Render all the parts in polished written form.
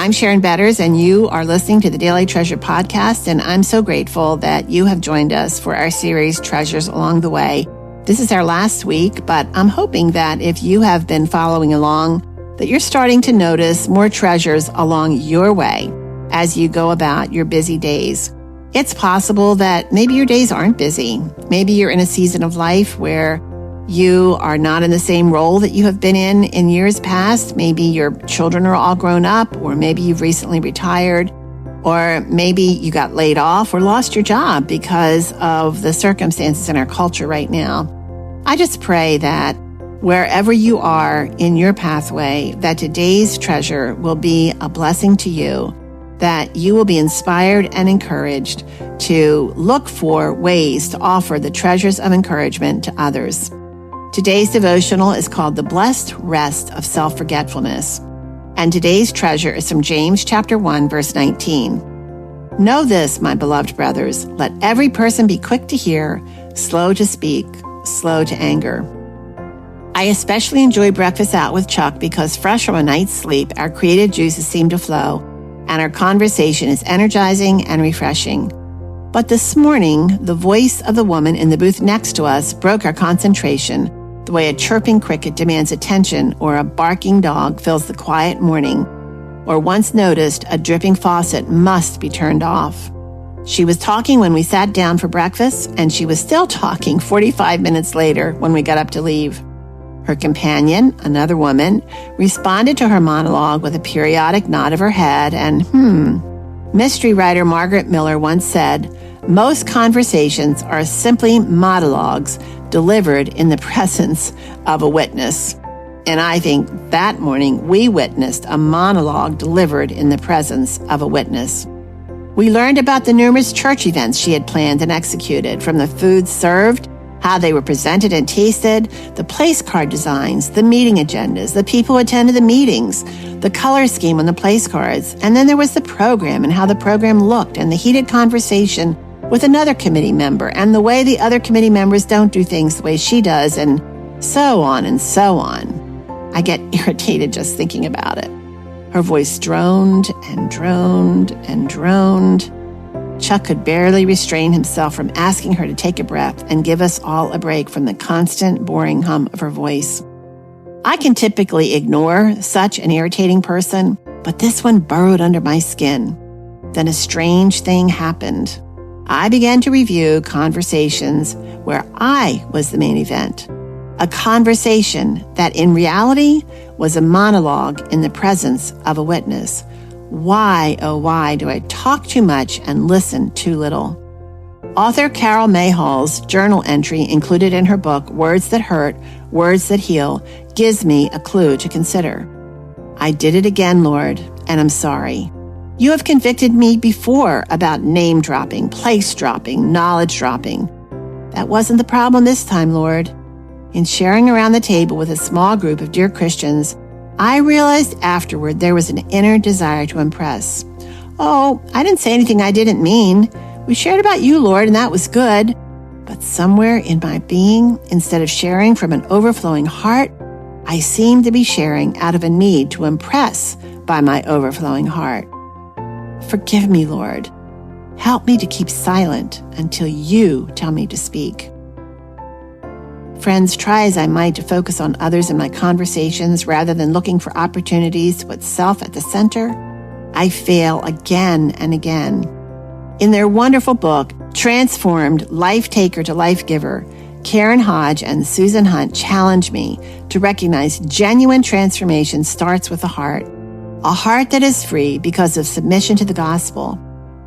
I'm Sharon Betters, and you are listening to the Daily Treasure Podcast, and I'm so grateful that you have joined us for our series, Treasures Along the Way. This is our last week, but I'm hoping that if you have been following along, that you're starting to notice more treasures along your way as you go about your busy days. It's possible that maybe your days aren't busy. Maybe you're in a season of life where you are not in the same role that you have been in years past. Maybe your children are all grown up, or maybe you've recently retired, or maybe you got laid off or lost your job because of the circumstances in our culture right now. I just pray that wherever you are in your pathway, that today's treasure will be a blessing to you, that you will be inspired and encouraged to look for ways to offer the treasures of encouragement to others. Today's devotional is called The Blessed Rest of Self-Forgetfulness, and today's treasure is from James chapter 1, verse 19. Know this, my beloved brothers, let every person be quick to hear, slow to speak, slow to anger. I especially enjoy breakfast out with Chuck because fresh from a night's sleep, our creative juices seem to flow, and our conversation is energizing and refreshing. But this morning, the voice of the woman in the booth next to us broke our concentration, the way a chirping cricket demands attention or a barking dog fills the quiet morning, or once noticed, a dripping faucet must be turned off. She was talking when we sat down for breakfast, and she was still talking 45 minutes later when we got up to leave. Her companion, another woman, responded to her monologue with a periodic nod of her head and, Mystery writer Margaret Miller once said, most conversations are simply monologues delivered in the presence of a witness. And I think that morning we witnessed a monologue delivered in the presence of a witness. We learned about the numerous church events she had planned and executed, from the food served, how they were presented and tasted, the place card designs, the meeting agendas, the people who attended the meetings, the color scheme on the place cards, and then there was the program and how the program looked, and the heated conversation with another committee member, and the way the other committee members don't do things the way she does, and so on and so on. I get irritated just thinking about it. Her voice droned and droned and droned. Chuck could barely restrain himself from asking her to take a breath and give us all a break from the constant, boring hum of her voice. I can typically ignore such an irritating person, but this one burrowed under my skin. Then a strange thing happened. I began to review conversations where I was the main event. A conversation that in reality was a monologue in the presence of a witness. Why, oh why, do I talk too much and listen too little? Author Carol Mayhall's journal entry included in her book, Words That Hurt, Words That Heal, gives me a clue to consider. I did it again, Lord, and I'm sorry. You have convicted me before about name dropping, place dropping, knowledge dropping. That wasn't the problem this time, Lord. In sharing around the table with a small group of dear Christians, I realized afterward there was an inner desire to impress. Oh, I didn't say anything I didn't mean. We shared about you, Lord, and that was good. But somewhere in my being, instead of sharing from an overflowing heart, I seemed to be sharing out of a need to impress by my overflowing heart. Forgive me, Lord. Help me to keep silent until you tell me to speak. Friends, try as I might to focus on others in my conversations rather than looking for opportunities to put self at the center, I fail again and again. In their wonderful book, Transformed Life Taker to Life Giver, Karen Hodge and Susan Hunt challenge me to recognize genuine transformation starts with the heart. A heart that is free because of submission to the gospel.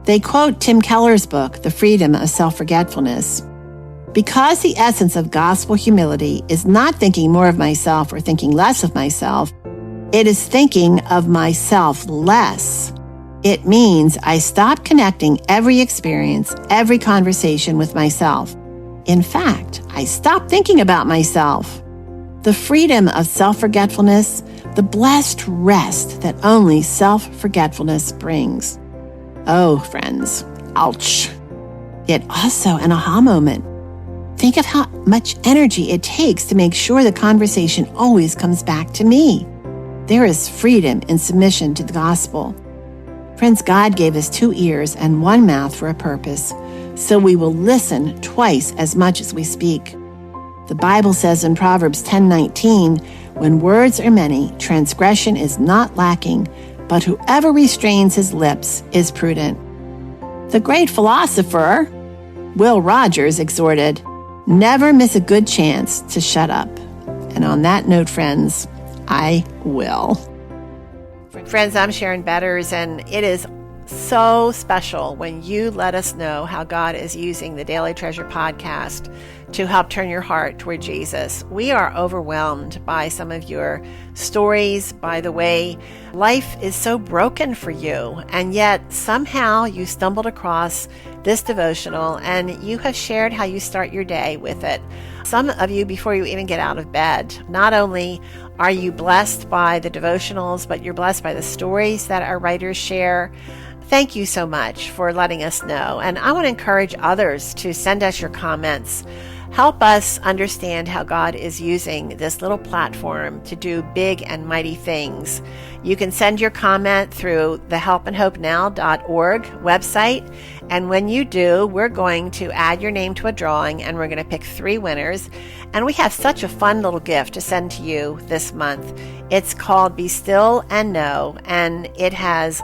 They quote Tim Keller's book, The Freedom of Self-Forgetfulness. Because the essence of gospel humility is not thinking more of myself or thinking less of myself, it is thinking of myself less. It means I stop connecting every experience, every conversation with myself. In fact, I stop thinking about myself. The freedom of self-forgetfulness, the blessed rest that only self-forgetfulness brings. Oh, friends, ouch. Yet also an aha moment. Think of how much energy it takes to make sure the conversation always comes back to me. There is freedom in submission to the gospel. Friends, God gave us 2 ears and 1 mouth for a purpose, so we will listen twice as much as we speak. The Bible says in Proverbs 10:19, when words are many, transgression is not lacking, but whoever restrains his lips is prudent. The great philosopher Will Rogers exhorted, never miss a good chance to shut up. And on that note, friends, I will. Friends, I'm Sharon Betters, and it is so special when you let us know how God is using the Daily Treasure podcast to help turn your heart toward Jesus. We are overwhelmed by some of your stories, by the way life is so broken for you, and yet somehow you stumbled across this devotional and you have shared how you start your day with it. Some of you, before you even get out of bed, not only are you blessed by the devotionals, but you're blessed by the stories that our writers share. Thank you so much for letting us know. And I want to encourage others to send us your comments. Help us understand how God is using this little platform to do big and mighty things. You can send your comment through the helpandhopenow.org website. And when you do, we're going to add your name to a drawing and we're going to pick 3 winners. And we have such a fun little gift to send to you this month. It's called Be Still and Know, and it has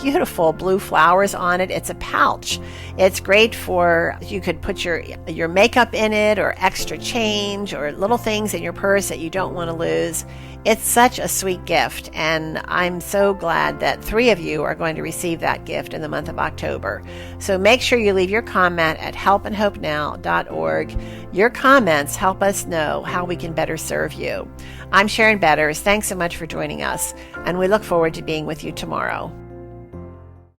beautiful blue flowers on it. It's a pouch. It's great for, you could put your makeup in it, or extra change, or little things in your purse that you don't want to lose. It's such a sweet gift, and I'm so glad that 3 of you are going to receive that gift in the month of October. So make sure you leave your comment at helpandhopenow.org. Your comments help us know how we can better serve you. I'm Sharon Betters. Thanks so much for joining us, and we look forward to being with you tomorrow.